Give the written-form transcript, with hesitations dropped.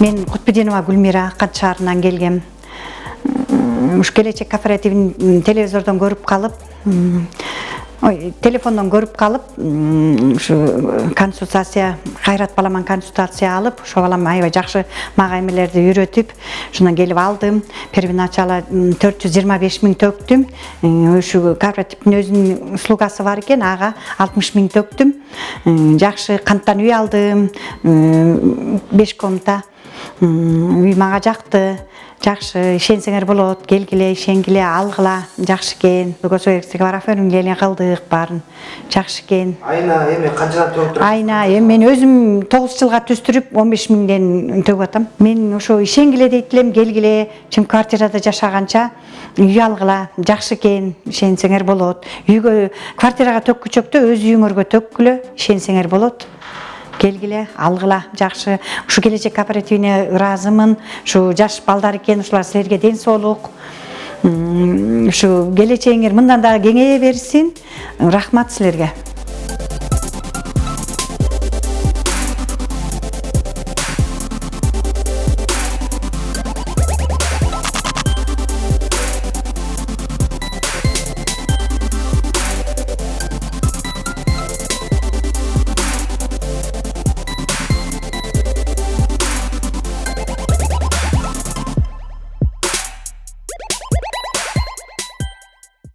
Мен Кутбединова Гүлмира Аккан шаарынан келгем. Уш келечек кооперативин телевизордон көрүп калып, телефондон көрүп калып, ушу консультация, Кайрат баламан консультация алып, ошо балам аябай жакшы мага эмелерди үйрөтүп, шундан келип алдым. Первоначало 425 миң төктүм. Ушу кооперативдин өзүнүн услугасы бар экен, ага 60 миң төктүм. Жакшы канттан үй алдым, 5 комната. Үй мага жакты. Жакшы, ишенсеңер болот, келгиле, ишенгиле, алгыла, жакшы экен. Көзөбекке барып өңгөнү кылдык баарын. Жакшы экен. Айына эми канчадан төгүп турасыз? Айына эми мен өзүм 9 жылга түстүрүп 15 миңден төгүп атам. Мен ошо ишенгиле дейт элем, келгиле, чым квартирада жашаганча үй алгыла, жакшы экен, ишенсеңер болот. Үйгө, квартирага төккүчөктө өз үйүңөргө төккүлө, ишенсеңер болот. Келгиле, алгыла, жакшы. Ушу келечек кооперативине ыраазымын. Ушу жаш балдар экен, ушулар силерге ден соолук. Ушу келечегиңер мындан да кеңейе берсин. Рахмат силерге.